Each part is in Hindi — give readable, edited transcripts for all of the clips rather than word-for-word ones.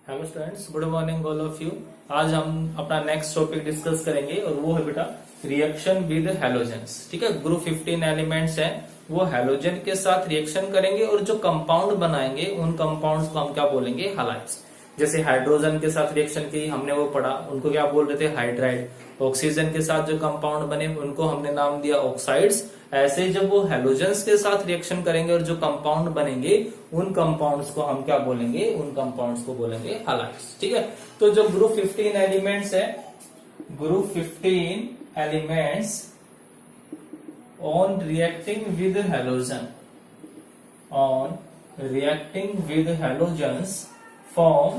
Hello students, good morning all of you. आज हम अपना नेक्स्ट टॉपिक डिस्कस करेंगे और वो है बेटा रिएक्शन विद हैलोजेंस। ठीक है, ग्रुप 15 एलिमेंट्स हैं, वो हैलोजन के साथ रिएक्शन करेंगे और जो कंपाउंड बनाएंगे उन कंपाउंड्स को हम क्या बोलेंगे, हैलाइड्स। जैसे हाइड्रोजन के साथ रिएक्शन की हमने वो पढ़ा, उनको क्या बोल रहे थे, हाइड्राइड। ऑक्सीजन के साथ जो कंपाउंड बने उनको हमने नाम दिया ऑक्साइड्स। ऐसे जब वो हैलोजेंस के साथ रिएक्शन करेंगे और जो कंपाउंड बनेंगे उन कंपाउंड्स को हम क्या बोलेंगे, उन कंपाउंड्स को बोलेंगे हैलाइड्स। ठीक है, तो जो ग्रुप 15 एलिमेंट्स है, group 15 elements on reacting with halogen, on reacting with halogens form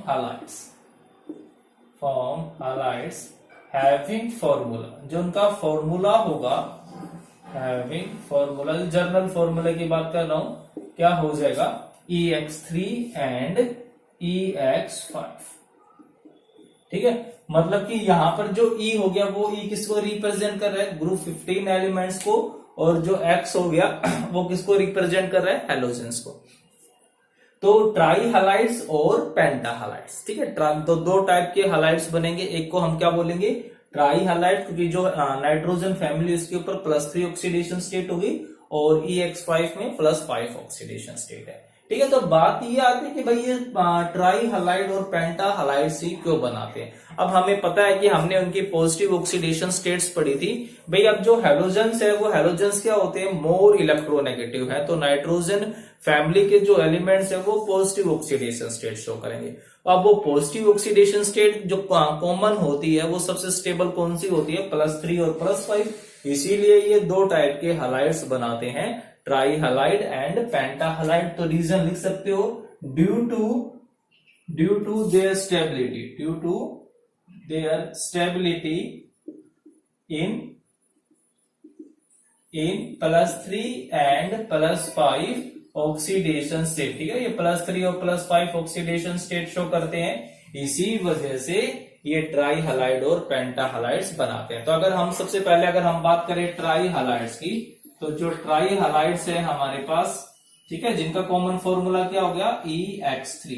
halides having formula। जो उनका फॉर्मूला होगा, having formula, जर्नल फॉर्मूला की बात कर रहा हूं, क्या हो जाएगा, EX3 एंड EX5। ठीक है, मतलब कि यहां पर जो E हो गया वो E किसको रिप्रेजेंट कर रहा है, ग्रुप 15 एलिमेंट्स को, और जो X हो गया वो किसको रिप्रेजेंट कर रहा है, हैलोजेंस को। तो ट्राई हैलाइड्स और पेंटा हैलाइड्स। ठीक है, तो दो टाइप के हैलाइड्स बनेंगे। एक को हम क्या बोलेंगे, ट्राई हैलाइड, क्योंकि जो नाइट्रोजन फैमिली उसके ऊपर +3 ऑक्सीडेशन स्टेट होगी और EX5 में +5 ऑक्सीडेशन स्टेट है। ठीक है, तो बात ये आती है कि भाई ये ट्राई हैलाइड और पेंटा हैलाइड ही क्यों बनाते हैं। अब हमें पता है कि हमने उनकी पॉजिटिव ऑक्सीडेशन स्टेट्स पढ़ी थी। भाई अब जो हैलोजेंस है वो हैलोजेंस क्या होते हैं, मोर इलेक्ट्रोनेगेटिव है। तो नाइट्रोजन फैमिली के जो एलिमेंट्स है वो पॉजिटिव ऑक्सीडेशन स्टेट शो करेंगे। अब वो पॉजिटिव ऑक्सीडेशन स्टेट जो कॉमन होती है वो सबसे स्टेबल कौन सी होती है, +3 और +5। इसीलिए ये दो टाइप के हैलाइड्स बनाते हैं, tri halide and penta halide. तो रीजन लिख सकते हो, due to their stability in +3 and +5 oxidation state. ठीक है, ये +3 और +5 ऑक्सीडेशन स्टेट शो करते हैं, इसी वजह से ये ट्राई हैलाइड और पेंटा हैलाइड्स बनाते हैं। तो अगर हम सबसे पहले अगर हम बात करें ट्राई हैलाइड्स की, तो जो ट्राई हैलाइड्स है हमारे पास, ठीक है, जिनका कॉमन फॉर्मूला क्या हो गया, EX3।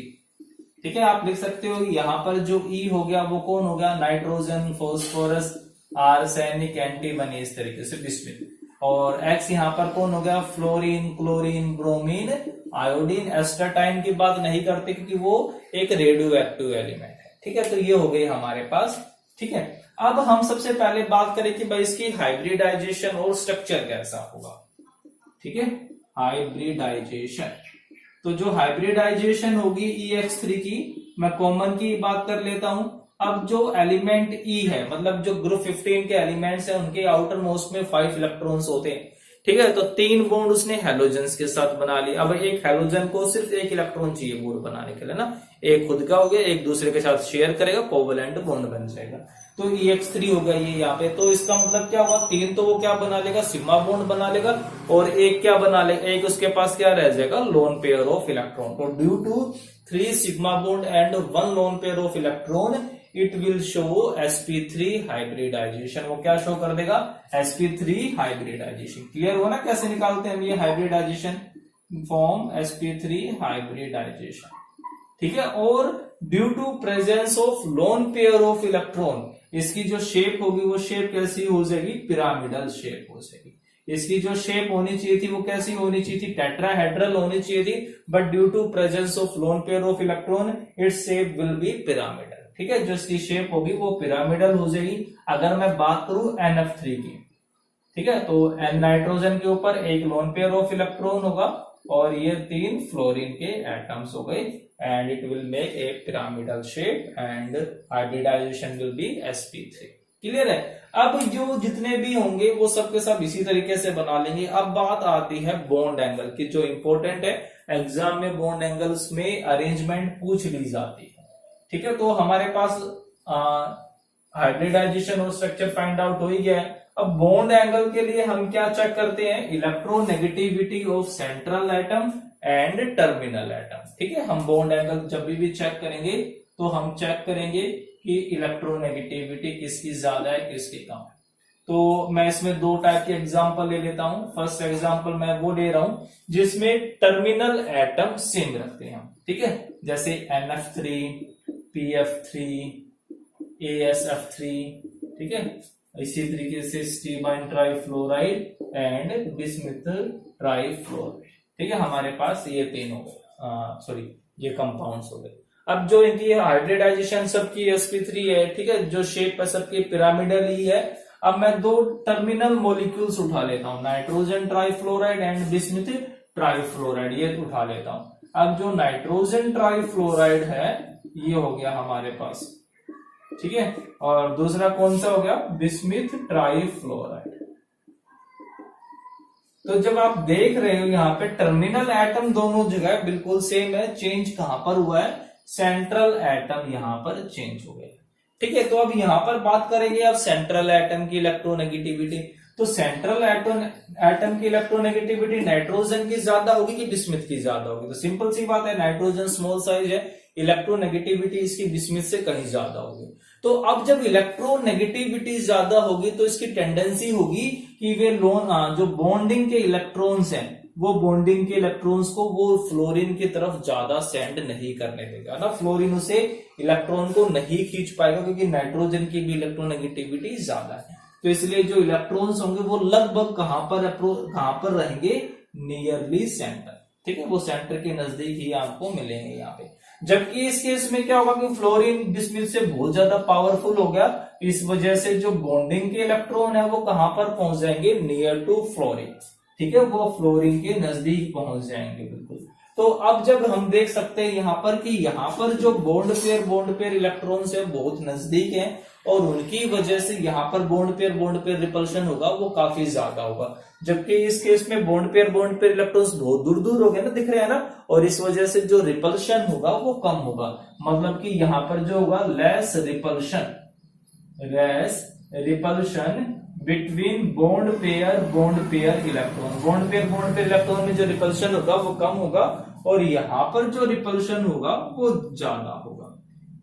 ठीक है, आप लिख सकते हो यहां पर जो E हो गया वो कौन हो गया, नाइट्रोजन, फॉस्फोरस, आर्सेनिक, एंटीमनी, इस तरीके से बिस्मिल। और X यहां पर कौन हो गया, फ्लोरीन, क्लोरीन, ब्रोमीन, आयोडीन। एस्टाटाइन की बात नहीं करते क्योंकि वो एक रेडियो एक्टिव एलिमेंट है। ठीक है, तो ये हो गई हमारे पास। ठीक है, अब हम सबसे पहले बात करें कि भाई इसकी हाइब्रिडाइजेशन और स्ट्रक्चर कैसा होगा। ठीक है, हाइब्रिडाइजेशन, तो जो हाइब्रिडाइजेशन होगी EX3 की, मैं कॉमन की बात कर लेता हूं। अब जो एलिमेंट E है, मतलब जो ग्रुप 15 के एलिमेंट्स हैं उनके आउटर मोस्ट में 5 इलेक्ट्रॉन्स होते हैं। ठीक है, तो 3 बॉन्ड उसने हैलोजेंस के साथ बना ली। अब एक हैलोजन को सिर्फ 1 इलेक्ट्रॉन चाहिए बॉन्ड बनाने के लिए ना, एक खुद का हो गया, एक दूसरे के साथ शेयर करेगा, कोवलेंट बॉन्ड बन जाएगा। तो EX3 हो गया ये यहाँ पे। तो इसका मतलब क्या हुआ, 3 तो वो क्या बना लेगा, सिग्मा बॉन्ड बना लेगा, और एक क्या बना लेगा, एक उसके पास क्या रह जाएगा, लोन पेयर ऑफ इलेक्ट्रॉन। तो due to 3 sigma bond and 1 lone pair of electron, it will show sp3 hybridization. वो क्या शो कर देगा, sp3 हाइब्रिडाइजेशन। क्लियर हो ना कैसे निकालते हैं हम ये हाइब्रिडाइजेशन, फॉर्म sp3 हाइब्रिडाइजेशन। ठीक है, और due to presence of lone pair of electron, इसकी जो शेप होगी वो शेप कैसी हो जाएगी, पिरामिडल शेप हो जाएगी। इसकी जो शेप होनी चाहिए थी वो कैसी होनी चाहिए थी, टेट्राहेड्रल होनी चाहिए थी, but due to presence of lone pair of electron its shape will be pyramidal. ठीक है, जो इसकी शेप होगी वो पिरामिडल हो जाएगी। अगर मैं बात करूं NF3 की, ठीक है, तो नाइट्रोजन के ऊपर एक लोन पेयर ऑफ इलेक्ट्रॉन होगा और ये 3 फ्लोरीन के एटम्स हो गए, and it will make a pyramidal shape and hybridization will be sp3। Clear है। अब जो जितने भी होंगे वो सब के सब इसी तरीके से बना लेंगे। अब बात आती है बॉन्ड एंगल की, जो इंपॉर्टेंट है, एग्जाम में बॉन्ड एंगल्स में अरेंजमेंट पूछ ली जाती है। ठीक है, तो हमारे पास हाइब्रिडाइजेशन और स्ट्रक्चर फाइंड आउट हो ही गया है। अब बॉन्ड एंगल के लिए हम क्या चेक करते हैं, electronegativity of central atom and terminal atom. ठीक है, हम बॉन्ड एंगल जब भी चेक करेंगे तो हम चेक करेंगे कि इलेक्ट्रोनेगेटिविटी किसकी ज्यादा है, किसकी कम है। तो मैं इसमें दो टाइप के एग्जांपल ले लेता हूं। फर्स्ट एग्जांपल मैं वो ले रहा हूं जिसमें टर्मिनल एटम सेम रखते हैं हम, ठीक है, जैसे NF3, PF3, ASF3, ठीक है। इसी तरीके से स्टीबाइन ट्राइफ्लोराइड एंड बिस्मुथ ट्राइफ्लोराइड, ठीक है। हमारे पास ये तीन हो गए, सॉरी ये कंपाउंड्स हो गए। अब जो इनकी हाइब्रिडाइजेशन सबकी sp3 है, ठीक है, जो शेप है सबकी पिरामिडल ही है। अब मैं दो टर्मिनल मॉलिक्यूल्स उठा लेता हूं, nitrogen trifluoride and bismuth trifluoride, ये उठा लेता हूं। अब जो नाइट्रोजन ट्राइफ्लोराइड है ये हो गया हमारे पास, ठीक है, और दूसरा कौन सा हो गया, बिस्मुथ ट्राइफ्लोराइड। तो जब आप देख रहे हो यहाँ पे टर्मिनल एटम दोनों जगह बिल्कुल सेम है, चेंज कहां पर हुआ है, सेंट्रल एटम यहां पर चेंज हो गया, ठीक है। तो अब यहां पर बात करेंगे अब सेंट्रल एटम की इलेक्ट्रोनेगेटिविटी। तो सेंट्रल एटम की इलेक्ट्रोनेगेटिविटी नाइट्रोजन की ज्यादा होगी कि बिस्मुथ की ज्यादा होगी? तो सिंपल सी बात है, नाइट्रोजन स्मॉल साइज है, इलेक्ट्रोनेगेटिविटी इसकी बिस्मुथ से कहीं ज्यादा होगी। तो अब जब इलेक्ट्रोनेगेटिविटी ज्यादा होगी तो इसकी टेंडेंसी होगी कि वे जो बॉन्डिंग के इलेक्ट्रॉन्स हैं वो बॉन्डिंग के इलेक्ट्रॉन्स को वो फ्लोरीन की तरफ ज्यादा सेंड नहीं करने देगा ना, फ्लोरीन उसे इलेक्ट्रॉन को नहीं खींच पाएगा क्योंकि नाइट्रोजन की भी इलेक्ट्रोनेगेटिविटी ज्यादा है। तो इसलिए जो इलेक्ट्रॉन्स होंगे वो लगभग कहां पर रहेंगे, नियरली सेंटर, ठीक है, वो सेंटर के नजदीक ही आपको मिलेंगे यहाँ पे। जबकि इस केस में क्या होगा कि फ्लोरीन बिस्मुथ से बहुत ज्यादा पावरफुल हो गया, इस वजह से जो बॉन्डिंग के इलेक्ट्रॉन है वो कहां पर पहुंच जाएंगे, नियर टू फ्लोरीन, ठीक है, वो फ्लोरीन के नजदीक पहुंच जाएंगे बिल्कुल। तो अब जब हम देख सकते हैं यहाँ पर कि यहाँ पर जो बॉन्ड पेयर इलेक्ट्रॉन्स है बहुत नजदीक है और उनकी वजह से यहाँ पर बॉन्ड पेयर रिपल्शन होगा वो काफी ज्यादा होगा। जबकि इस केस में बॉन्ड पेयर इलेक्ट्रॉन्स बहुत दूर दूर हो गए ना, दिख रहे हैं ना, और इस वजह से जो रिपल्शन होगा वो कम होगा। मतलब कि यहाँ पर जो होगा less repulsion between bond pair electron में जो रिपल्शन होगा वो कम होगा और यहाँ पर जो रिपल्शन होगा वो ज्यादा होगा,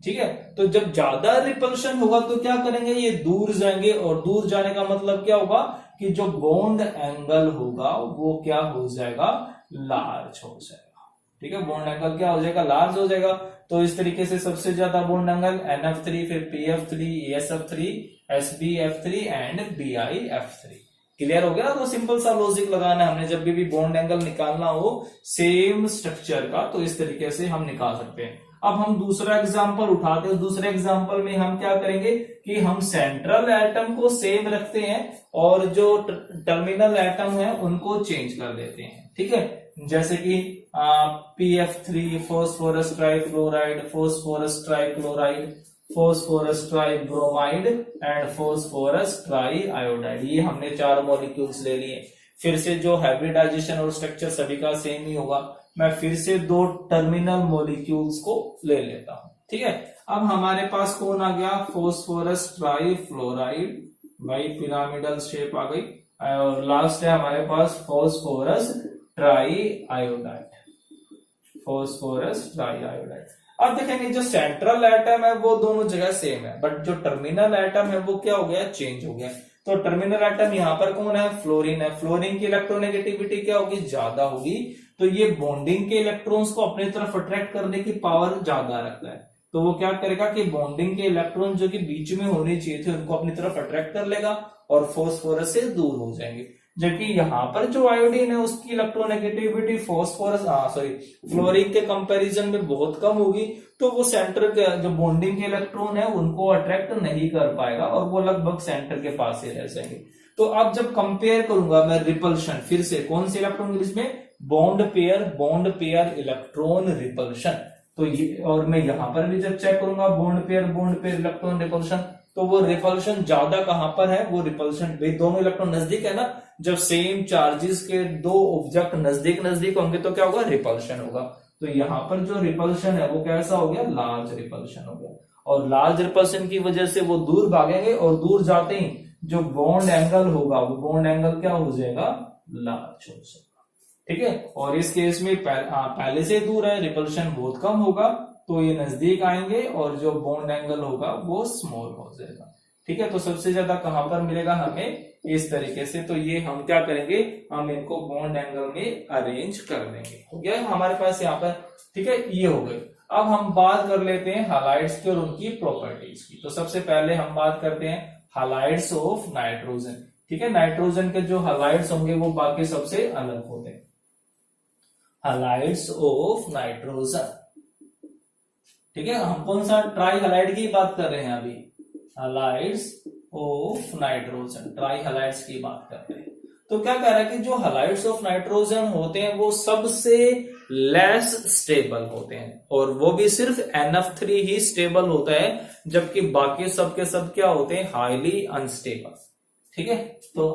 ठीक है। तो जब ज्यादा रिपल्शन होगा तो क्या करेंगे, ये दूर जाएंगे और दूर जाने का मतलब क्या होगा कि जो बॉन्ड एंगल होगा वो क्या हो जाएगा, लार्ज हो जाएगा, ठीक है, बॉन्ड एंगल क्या हो जाएगा, लार्ज हो जाएगा। तो इस तरीके से सबसे ज्यादा बॉन्ड एंगल NF3, फिर PF3, ASF3, SbF3 and BiF3। Clear हो गया? तो सिंपल सा लॉजिक लगाना है हमने, जब भी बॉन्ड एंगल निकालना हो सेम स्ट्रक्चर का तो इस तरीके से हम निकाल सकते हैं। अब हम दूसरा एग्जांपल उठाते हैं। दूसरे एग्जांपल में हम क्या करेंगे कि हम सेंट्रल एटम को सेम रखते हैं और जो टर्मिनल एटम है उनको चेंज कर देते हैं, ठीक है। जैसे कि PF3 phosphorus trichloride, phosphorus trichloride, phosphorus tribromide and phosphorus triiodide, ये हमने 4 मॉलिक्यूल्स ले लिए। फिर से जो हाइब्रिडाइजेशन और स्ट्रक्चर सभी का सेम ही होगा। मैं फिर से 2 टर्मिनल मॉलिक्यूल्स को ले लेता हूं, ठीक है। अब हमारे पास कौन आ गया, फॉस्फोरस ट्राइफ्लोराइड, भाई पिरामिडल शेप आ गई, और लास्ट है हमारे पास फॉस्फोरस ट्राइआयोडाइड, फॉस्फोरस ट्राइआयोडाइड। अब देखेंगे जो सेंट्रल एटम है वो दोनों जगह सेम है, बट जो टर्मिनल एटम है वो क्या हो गया, चेंज हो गया। तो टर्मिनल एटम यहाँ पर कौन है, फ्लोरीन है। फ्लोरीन की इलेक्ट्रोनेगेटिविटी क्या होगी, ज्यादा होगी। तो ये बॉन्डिंग के इलेक्ट्रॉन्स को अपनी तरफ अट्रैक्ट करने की पावर ज्यादा रखता है। तो वो क्या करेगा कि बॉन्डिंग के इलेक्ट्रॉन जो कि बीच में होने चाहिए थे उनको अपनी तरफ अट्रैक्ट कर लेगा और फॉस्फोरस से दूर हो जाएंगे। जबकि यहाँ पर जो आयोडीन है उसकी इलेक्ट्रोनेगेटिविटी फ्लोरीन के कंपैरिजन में बहुत कम होगी, तो वो सेंटर के जो बॉन्डिंग के इलेक्ट्रॉन है उनको अट्रैक्ट नहीं कर पाएगा और वो लगभग सेंटर के पास ही रह जाएंगे। तो अब जब कंपेयर करूंगा मैं रिपल्शन, फिर से कौन से इलेक्ट्रॉन के बीच में, बॉन्ड पेयर इलेक्ट्रॉन रिपल्शन। तो ये, और मैं यहां पर भी जब चेक करूंगा बॉन्ड पेयर इलेक्ट्रॉन रिपल्शन, तो वो रिपल्शन ज्यादा कहां पर है, वो रिपल्शन दोनों इलेक्ट्रॉन नजदीक है ना। जब सेम चार्जेस के 2 ऑब्जेक्ट नजदीक होंगे तो क्या होगा, रिपल्शन होगा। तो यहाँ पर जो रिपल्शन है वो कैसा हो गया, लार्ज रिपल्शन हो गया। और लार्ज रिपल्शन की वजह से वो दूर भागेंगे और दूर जाते ही जो बॉन्ड एंगल होगा वो बॉन्ड एंगल क्या हो जाएगा, लार्ज हो जाएगा, ठीक है। और इस केस में पहले से दूर है, रिपल्शन बहुत कम होगा, तो ये नजदीक आएंगे और जो बॉन्ड एंगल होगा वो स्मॉल हो जाएगा, ठीक है, तो सबसे ज्यादा कहां पर मिलेगा हमें, इस तरीके से। तो ये हम क्या करेंगे, हम इनको बॉन्ड एंगल में अरेंज कर देंगे। हो गया हमारे पास यहाँ पर, ठीक है, ये हो गए। अब हम बात कर लेते हैं हैलाइड्स की और उनकी प्रॉपर्टीज की। तो सबसे पहले हम बात करते हैं हैलाइड्स ऑफ नाइट्रोजन। ठीक है, नाइट्रोजन के जो हैलाइड्स होंगे वो बाकी सबसे अलग होते हैं। हैलाइड्स ऑफ नाइट्रोजन, ठीक है, हम कौन सा ट्राई हैलाइड की बात कर रहे हैं अभी, halides of nitrogen, try halides की बात कर रहे हैं। तो क्या कह रहा है कि जो हैलाइड्स ऑफ नाइट्रोजन होते हैं वो सबसे लेस स्टेबल होते हैं, और वो भी सिर्फ NF3 ही स्टेबल होता है, जबकि बाकी सब के सब क्या होते हैं, हाईली अनस्टेबल। ठीक है, तो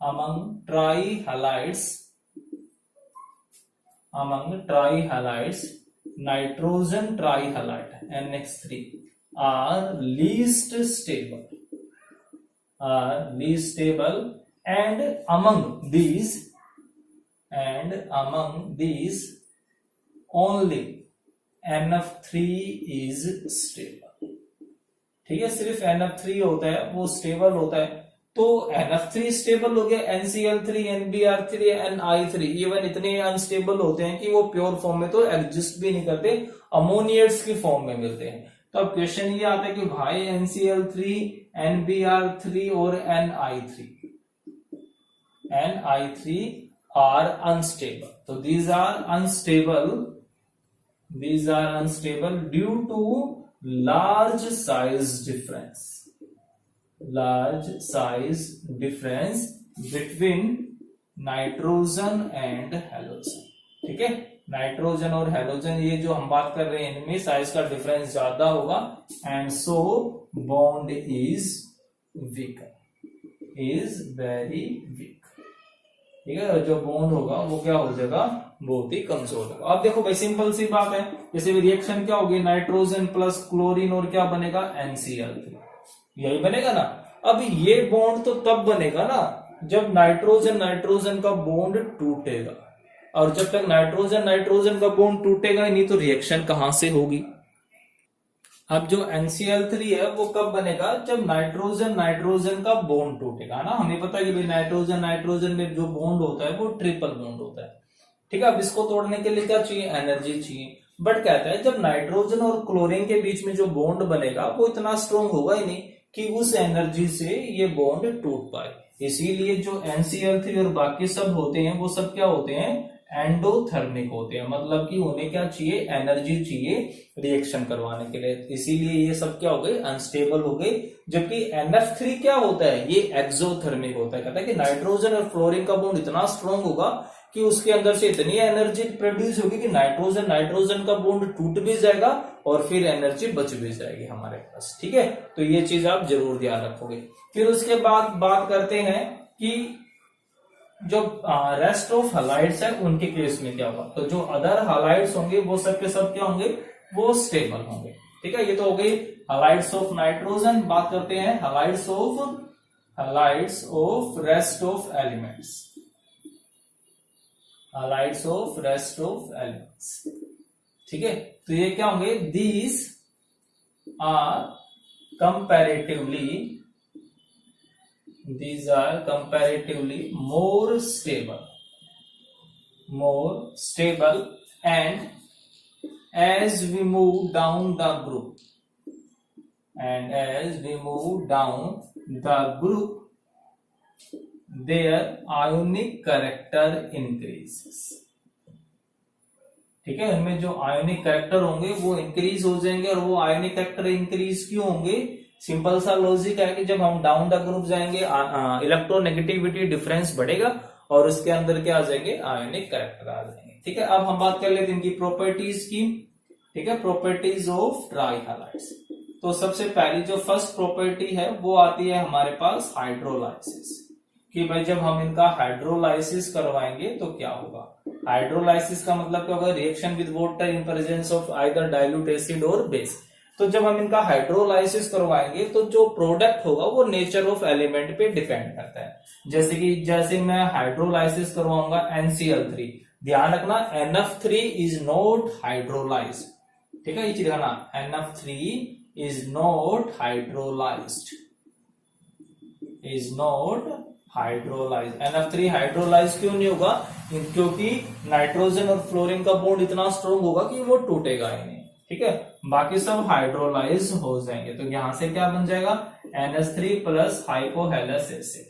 among try halides nitrogen try halide NH3 are least stable, and among these only NF3 is stable। ठीक है, सिर्फ NF3 होता है वो स्टेबल होता है। तो NF3 स्टेबल हो गया, NCl3, NBr3, NI3 इवन इतने अनस्टेबल होते हैं कि वो प्योर फॉर्म में तो एग्जिस्ट भी नहीं करते, अमोनिएट्स की फॉर्म में मिलते हैं। तो अब क्वेश्चन ये आता है कि भाई NCl3, NBr3 और NI3 आर अनस्टेबल। तो these are unstable due to large size difference between nitrogen and halogen. ठीक है, नाइट्रोजन और हैलोजन ये जो हम बात कर रहे हैं इनमें साइज का डिफरेंस ज्यादा होगा, and so bond is very weak. ठीक है, जो बॉन्ड होगा वो क्या हो जाएगा, बहुत ही कमजोर होगा। अब देखो भाई सिंपल सी बात है, जैसे रिएक्शन क्या होगी, नाइट्रोजन प्लस क्लोरीन और क्या बनेगा, NCl3, यही बनेगा ना। अब ये बॉन्ड तो तब बनेगा ना जब नाइट्रोजन का बॉन्ड टूटेगा, और जब तक नाइट्रोजन का बॉन्ड टूटेगा ही नहीं तो रिएक्शन कहां से होगी। अब जो NCl3 है वो कब बनेगा, जब नाइट्रोजन का बॉन्ड टूटेगा ना। हमें पता है कि भाई नाइट्रोजन में जो बॉन्ड होता है वो ट्रिपल बॉन्ड होता है। ठीक है, अब इसको तोड़ने के लिए क्या चाहिए, एनर्जी चाहिए। बट कहता है जब नाइट्रोजन और क्लोरीन के बीच में जो बॉन्ड बनेगा वो इतना स्ट्रॉन्ग होगा ही नहीं कि उस एनर्जी से ये बॉन्ड टूट पाए। इसीलिए जो NCl3 और बाकी सब होते हैं वो सब क्या होते हैं, एंडोथर्मिक होते हैं। मतलब कि उन्हें क्या चाहिए, एनर्जी चाहिए रिएक्शन करवाने के लिए। इसीलिए ये सब क्या हो गए, अनस्टेबल हो गए। जबकि NF3 क्या होता है, ये एक्सोथर्मिक होता है। कहता है कि नाइट्रोजन और फ्लोरीन का बॉन्ड इतना स्ट्रॉन्ग होगा कि उसके अंदर से इतनी एनर्जी प्रोड्यूस होगी कि नाइट्रोजन का बॉन्ड टूट भी जाएगा और फिर एनर्जी बच भी जाएगी हमारे पास। ठीक है, तो ये चीज आप जरूर ध्यान रखोगे। फिर उसके बाद बात करते हैं कि जो रेस्ट ऑफ हैलाइड्स है उनके केस में क्या होगा। तो जो अदर हैलाइड्स होंगे वो सब के सब क्या होंगे, वो स्टेबल होंगे। ठीक है, ये तो हो गई हैलाइड्स ऑफ नाइट्रोजन। बात करते हैं halides of rest of elements. Halides of rest of elements, ठीक है, तो ये क्या होंगे, these are comparatively more stable and as we move down the group their ionic character increases। ठीक है, इनमें जो आयोनिक कैरेक्टर होंगे वो इंक्रीज हो जाएंगे। और वो आयोनिक कैरेक्टर इंक्रीज क्यों होंगे, सिंपल सा लॉजिक है कि जब हम डाउन द ग्रुप जाएंगे इलेक्ट्रोनेगेटिविटी डिफरेंस बढ़ेगा और उसके अंदर क्या आ जाएंगे, आयोनिक कैरेक्टर आ जाएंगे। ठीक है, अब हम बात कर लेते हैं इनकी प्रॉपर्टीज की। ठीक है, प्रॉपर्टीज ऑफ ट्राई हैलाइड्स। तो सबसे पहली जो फर्स्ट प्रॉपर्टी है वो आती है हमारे पास हाइड्रोलाइसिस, कि भाई जब हम इनका हाइड्रोलाइसिस करवाएंगे तो क्या होगा। हाइड्रोलाइसिस का मतलब क्या होगा, reaction with water in presence of either dilute acid और बेस। तो जब हम इनका हाइड्रोलाइसिस करवाएंगे तो जो प्रोडक्ट होगा वो नेचर ऑफ एलिमेंट पे डिपेंड करता है। जैसे मैं हाइड्रोलाइसिस करवाऊंगा NCl3, ध्यान रखना NF3 इज नॉट हाइड्रोलाइज। ठीक है, ये चीज देखना, NF3 is not hydrolysed, is not hydrolyse. NF3 hydrolyse क्यों नहीं होगा? क्योंकि नाइट्रोजन और फ्लोरीन का बॉन्ड इतना स्ट्रॉन्ग होगा कि वो टूटेगा ही नहीं, ठीक है। बाकी सब हाइड्रोलाइज हो जाएंगे। तो यहां से क्या बन जाएगा? NH3 प्लस हाइपोहेलस एसिड,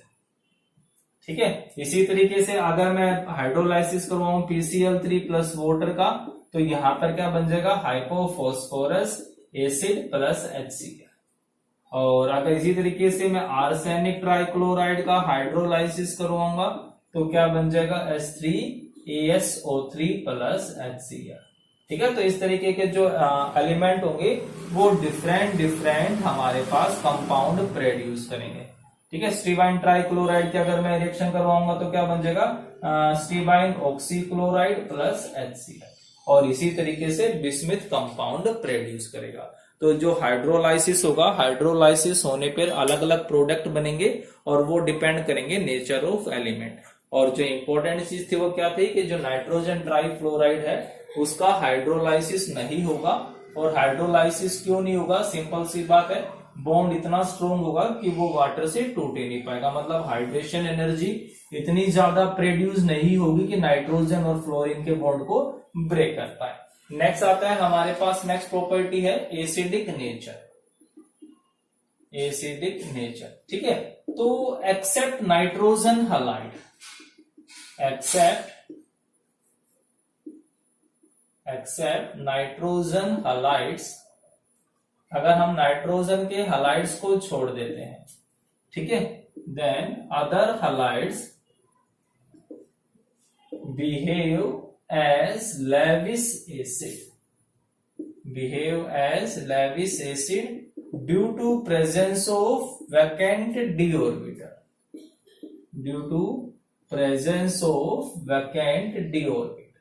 ठीक है। इसी तरीके से अगर मैं हाइड्रोलाइसिस करवाऊं PCl3 प्लस वाटर का, तो यहां पर क्या बन जाएगा? Hypophosphorous acid plus HCl। और अगर इसी तरीके से मैं आर्सेनिक ट्राइक्लोराइड का हाइड्रोलाइसिस करवाऊंगा तो क्या बन जाएगा? H3ASO3 प्लस HCl, ठीक है। तो इस तरीके के जो एलिमेंट होंगे वो डिफरेंट हमारे पास कंपाउंड प्रोड्यूस करेंगे, ठीक है। स्टीबाइन ट्राइक्लोराइड की अगर मैं रिएक्शन करवाऊंगा तो क्या बन जाएगा? स्टीबाइन ऑक्सीक्लोराइड प्लस HCl, और इसी तरीके से बिस्मिथ कंपाउंड प्रोड्यूस करेगा। तो जो हाइड्रोलाइसिस होगा, हाइड्रोलाइसिस होने पर अलग अलग प्रोडक्ट बनेंगे और वो डिपेंड करेंगे नेचर ऑफ एलिमेंट। और जो इंपॉर्टेंट चीज थी वो क्या थी कि जो नाइट्रोजन ट्राइफ्लोराइड है उसका हाइड्रोलाइसिस नहीं होगा। और हाइड्रोलाइसिस क्यों नहीं होगा? सिंपल सी बात है, बॉन्ड इतना स्ट्रॉन्ग होगा कि वो वाटर से टूट ही नहीं पाएगा। मतलब हाइड्रेशन एनर्जी इतनी ज्यादा प्रोड्यूस नहीं होगी कि नाइट्रोजन और फ्लोरीन के बॉन्ड को ब्रेक कर पाए। नेक्स्ट आता है हमारे पास, नेक्स्ट प्रॉपर्टी है एसिडिक नेचर, एसिडिक नेचर, ठीक है। तो except nitrogen halide, except nitrogen halides, अगर हम नाइट्रोजन के हैलाइड्स को छोड़ देते हैं, ठीक है, then other halides behave as Lewis acid, behave as Lewis acid due to presence of vacant d orbital, due to presence of vacant d orbital,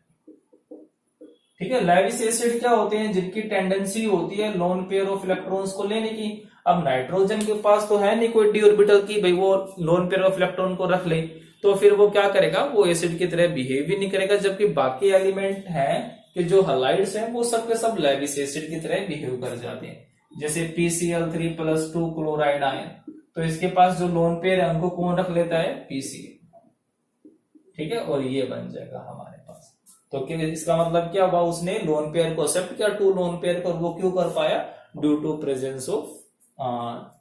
ठीक है। लेविस एसिड क्या होते हैं? जिनकी टेंडेंसी होती है लोन पेयर ऑफ इलेक्ट्रॉन्स को लेने की। अब नाइट्रोजन के पास तो है नहीं कोई डी ऑर्बिटल की, भाई वो लोन पेयर ऑफ इलेक्ट्रॉन को रख ले, तो फिर वो क्या करेगा? वो एसिड की तरह बिहेव भी नहीं करेगा। जबकि बाकी एलिमेंट हैं कि जो हैलाइड्स हैं वो सब के सब लेविस एसिड की तरह बिहेव कर जाते हैं। जैसे PCl3 प्लस 2 क्लोराइड आयन, तो इसके पास जो लोन पेयर है उनको कौन रख लेता है? PCl, ठीक है। और ये बन जाएगा हमारे पास। तो इसका मतलब क्या हुआ? उसने लोन पेयर को एक्सेप्ट किया, 2 लोन पेयर को। वो क्यों कर पाया? Due to presence of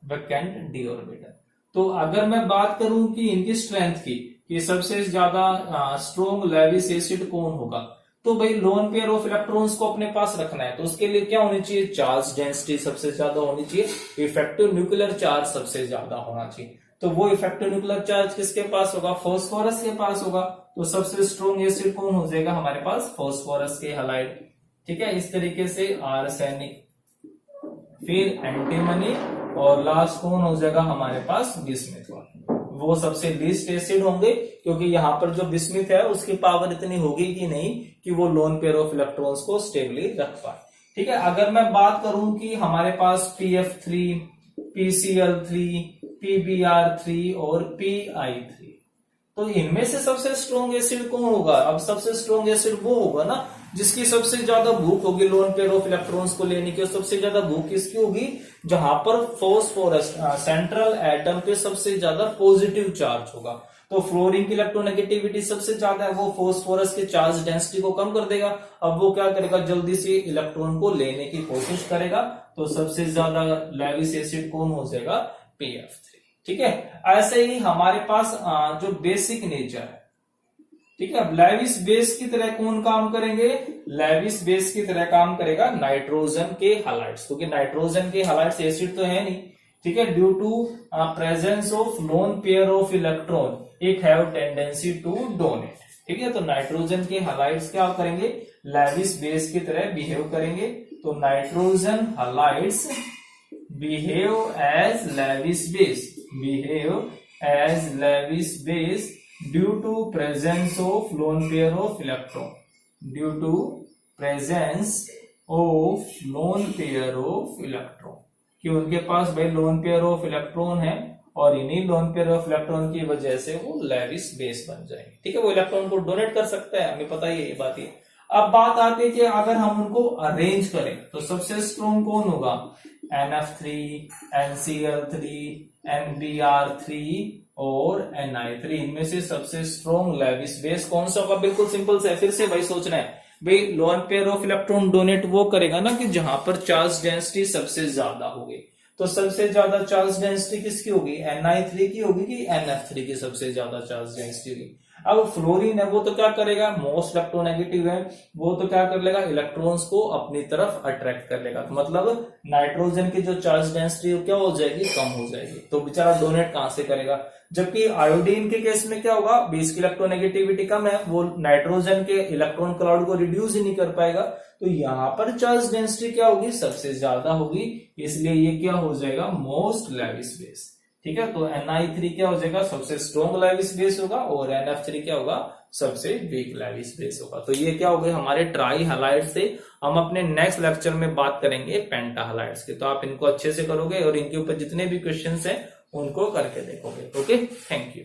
vacant d orbital. तो अगर मैं बात करूं कि इनकी स्ट्रेंथ की, कि सबसे ज्यादा स्ट्रॉन्ग लेविस एसिड कौन होगा, तो भाई लोन पेयर ऑफ इलेक्ट्रॉन्स को अपने पास रखना है, तो उसके लिए क्या होनी चाहिए? चार्ज डेंसिटी सबसे ज्यादा होनी चाहिए, इफेक्टिव न्यूक्लियर चार्ज सबसे ज्यादा होना चाहिए। तो वो इफेक्टिव न्यूक्लियर चार्ज किसके पास होगा? फास्फोरस के पास होगा। तो सबसे स्ट्रॉन्ग एसिड कौन हो जाएगा हमारे पास? फास्फोरस के हैलाइड, ठीक है। इस तरीके से आर्सेनिक, फिर एंटीमनी, और लास्ट कौन हो जाएगा हमारे पास? बिस्मिथ वाला। वो सबसे लीस्ट एसिड होंगे क्योंकि यहाँ पर जो बिस्मिथ है उसकी पावर इतनी होगी कि नहीं कि वो लोन पेयर ऑफ इलेक्ट्रॉन्स को स्टेबली रख पाए, ठीक है। अगर मैं बात करूं कि हमारे पास PF3, PCl3, PBr3 और PI3, तो इनमें से सबसे स्ट्रॉन्ग एसिड कौन होगा? अब सबसे स्ट्रॉन्ग एसिड वो होगा ना जिसकी सबसे ज्यादा भूख होगी लोन पेयर ऑफ इलेक्ट्रॉन्स को लेने की। और सबसे ज्यादा भूख किसकी होगी? जहां पर फास्फोरस सेंट्रल एटम पे सबसे ज्यादा पॉजिटिव चार्ज होगा। तो फ्लोरीन की इलेक्ट्रोनेगेटिविटी सबसे ज्यादा है, वो फास्फोरस के चार्ज डेंसिटी को कम कर देगा। अब वो क्या करेगा? जल्दी से इलेक्ट्रॉन को लेने की कोशिश करेगा। तो सबसे ज्यादा लेविस एसिड कौन हो जाएगा? PF3, ठीक है। ऐसे ही हमारे पास जो बेसिक नेचर है, ठीक है। अब लेविस बेस की तरह कौन काम करेंगे? लेविस बेस की तरह काम करेगा नाइट्रोजन के हैलाइड्स, क्योंकि नाइट्रोजन के हैलाइड्स एसिड तो है नहीं, ठीक है। Due to presence of lone pair of electron it have tendency to donate, ठीक है। तो नाइट्रोजन के हैलाइड्स क्या करेंगे? लेविस बेस की तरह बिहेव करेंगे। तो nitrogen halides behave as Lewis base, behave as Lewis base due to presence of lone pair of electron, due to presence of lone pair of electron, कि उनके पास भाई लोन पेयर ऑफ इलेक्ट्रॉन है और इन्हीं लोन पेयर ऑफ इलेक्ट्रॉन की वजह से वो लेविस बेस बन जाएंगे, ठीक है। वो इलेक्ट्रॉन को डोनेट कर सकता है, हमें पता ही ये बात है। अब बात आती है कि अगर हम उनको अरेंज करें तो सबसे स्ट्रॉन्ग कौन होगा? NF3, NCl3, NBr3 और NI3, इनमें से सबसे स्ट्रॉन्ग लेविस बेस कौन सा होगा? बिल्कुल सिंपल से, फिर से भाई सोचना है भाई, loan pair of electron donate वो करेगा ना कि जहां पर चार्ज डेंसिटी सबसे ज्यादा होगी। तो सबसे ज्यादा चार्ज डेंसिटी किसकी होगी? Ni3 की होगी कि NF3 की सबसे ज्यादा चार्ज डेंसिटी होगी? अब फ्लोरीन है वो तो क्या करेगा, मोस्ट इलेक्ट्रोनेगेटिव है, वो तो क्या कर लेगा, इलेक्ट्रॉन्स को अपनी तरफ अट्रैक्ट कर लेगा। मतलब नाइट्रोजन की जो चार्ज डेंसिटी क्या हो जाएगी, कम हो जाएगी। तो बेचारा डोनेट कहां से करेगा? जबकि आयोडीन के केस में क्या होगा, बेस की इलेक्ट्रोनेगेटिविटी कम है, वो नाइट्रोजन के इलेक्ट्रॉन क्लाउड को रिड्यूस ही नहीं कर पाएगा। तो यहां पर चार्ज डेंसिटी क्या होगी, सबसे ज्यादा होगी, इसलिए ये क्या हो जाएगा, मोस्ट लेविस बेस। ठीक है, तो Ni3 क्या हो जाएगा, सबसे स्ट्रॉन्ग लेविस बेस होगा, और NF3 क्या होगा, सबसे वीक लेविस बेस होगा। तो ये क्या हो गए हमारे ट्राई हैलाइड से। हम अपने नेक्स्ट लेक्चर में बात करेंगे पेंटा हैलाइड्स की। तो आप इनको अच्छे से करोगे और इनके ऊपर जितने भी क्वेश्चंस हैं उनको करके देखोगे। Okay, thank you.